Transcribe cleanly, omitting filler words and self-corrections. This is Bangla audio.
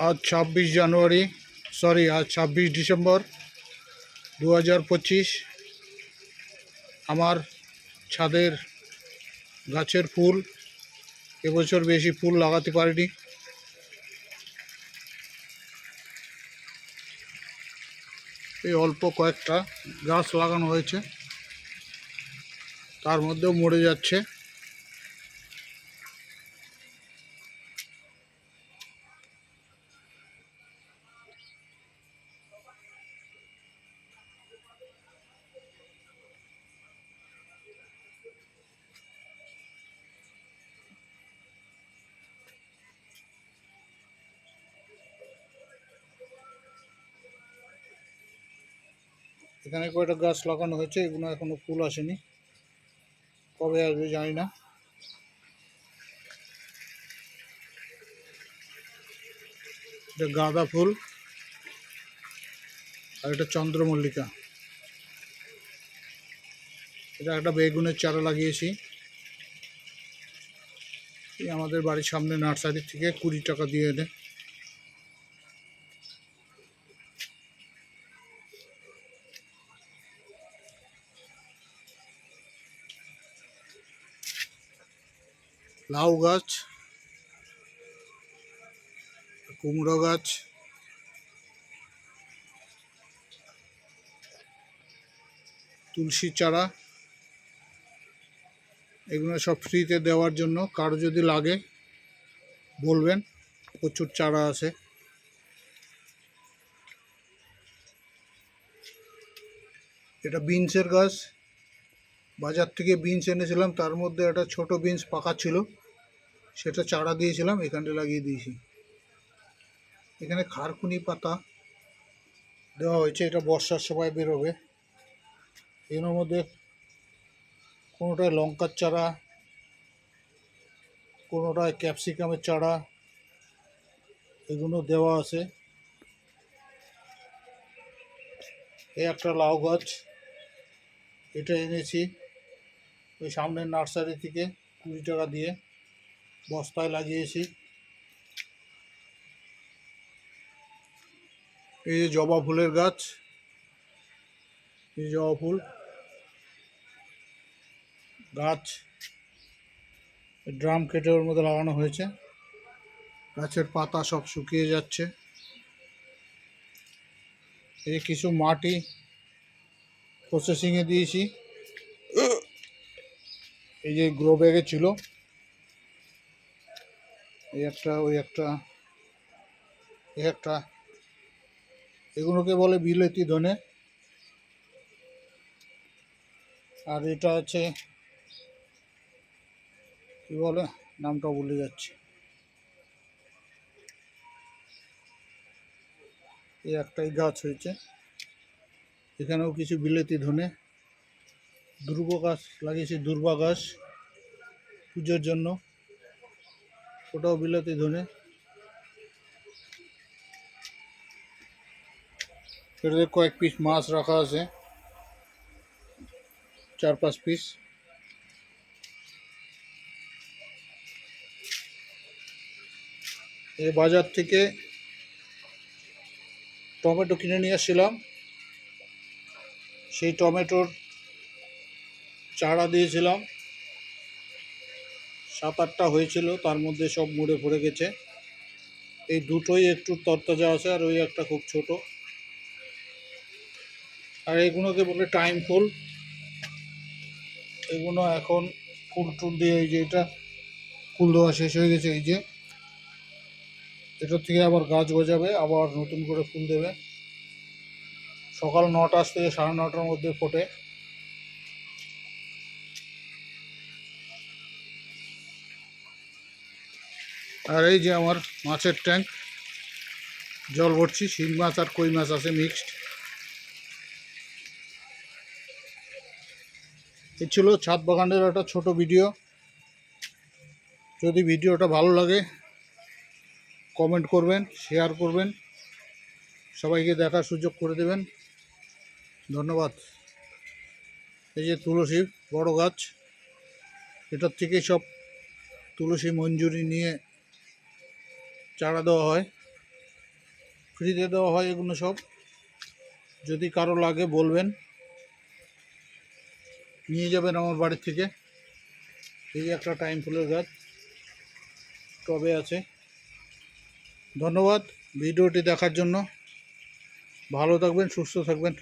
आज 26 জানুয়ারি आज 26 ডিসেম্বর 2025। আমার ছাদের গাছের ফুল এবছর বেশি ফুল লাগাতে পারিনি। এই অল্প কয়েকটা গাছ লাগানো হয়েছে, তার মধ্যেও মরে যাচ্ছে। এখানে কয়টা গাছ লাগানো হয়েছে, এগুলো এখনো ফুল আসেনি, কবে আসবে জানি না। এটা গাঁদা ফুল আর এটা চন্দ্রমল্লিকা। এটা একটা বেগুনের চারা লাগিয়েছি, আমাদের বাড়ির সামনে নার্সারি থেকে 20 টাকা দিয়ে এনে। লাউ গাছ, কুমড়ো গাছ, তুলসী চারা, এগুলো সব ফ্রিতে দেওয়ার জন্য। কারো যদি লাগে বলবেন, প্রচুর চারা আছে। এটা বিনসের গাছ, বাজার থেকে বিনস এনেছিলাম, তার মধ্যে একটা ছোট বিনস পাকা ছিল, সেটা চারা দিয়েছিলাম, এখানটা লাগিয়ে দিয়েছি। এখানে খারকুনি পাতা দেওয়া হয়েছে, এটা বর্ষার সময় বেরোবে। এর মধ্যে কোনোটায় লঙ্কার চারা, কোনোটায় ক্যাপসিকামের চারা, এগুলো দেওয়া আছে। এই একটা লাউ গাছ, এটা এনেছি ওই সামনের নার্সারি থেকে 20 টাকা দিয়ে, বস্তায় লাগিয়েছি। এই যে জবা ফুলের গাছ, এই জবা ফুল গাছ ড্রাম কেটে ওর মধ্যে লাগানো হয়েছে। গাছের পাতা সব শুকিয়ে যাচ্ছে। এই যে কিছু মাটি প্রসেসিংয়ে দিয়েছি, এই যে গ্রো ব্যাগে ছিল, এই একটা, ওই একটা, এই একটা, এগুলোকে বলে বিলেতি ধনে। আর এটা আছে কি বলে, নামটা ভুলে যাচ্ছে। এই একটাই গাছ হয়েছে, এখানেও কিছু বিলেতি ধনে। দুর্বা গাছ লাগিয়েছি, দুর্বা গাছ পুজোর জন্য, ওটাও বিলেতি ধনে। এটাতে কয়েক পিস মাছ রাখা আছে, 4-5 পিস। এই বাজার থেকে টমেটো কিনে নিয়ে আসছিলাম, সেই টমেটোর চারা দিয়েছিলাম, 7-8টা হয়েছিল, তার মধ্যে সব মরে পড়ে গেছে। এই দুটোই একটু তরতাজা আছে, আর ওই একটা খুব ছোট। আর এগুলোকে বলে টাইম ফুল। এগুলো এখন ফুল টুল দিয়ে, এই যে এটা ফুল দেওয়া শেষ হয়ে গেছে, এই যে এটার থেকে আবার গাছ গজাবে, আবার নতুন করে ফুল দেবে। সকাল 9টা থেকে 9:30টার মধ্যে ফোটে। আর এই যে আমার মাছের ট্যাঙ্ক, জল ভরছি, শিং মাছ আর কই মাছ আছে মিক্সড। এই ছিল ছাদ বাগানের একটা ছোট ভিডিও। যদি ভিডিওটা ভালো লাগে কমেন্ট করবেন, শেয়ার করবেন, সবাইকে দেখার সুযোগ করে দেবেন। ধন্যবাদ। এই যে তুলসী বড় গাছ, এটার থেকে সব তুলসী মঞ্জুরি নিয়ে চারা দেওয়া হয়। ফ্রিতে দেওয়া হয় এগুলো সব। যদি কারো লাগে বলবেন, নিয়ে যাবেন আমার বাড়ি থেকে। এই যে একটা টাইম ফুলের গাছ টবে আছে। ধন্যবাদ ভিডিওটি দেখার জন্য। ভালো থাকবেন, সুস্থ থাকবেন।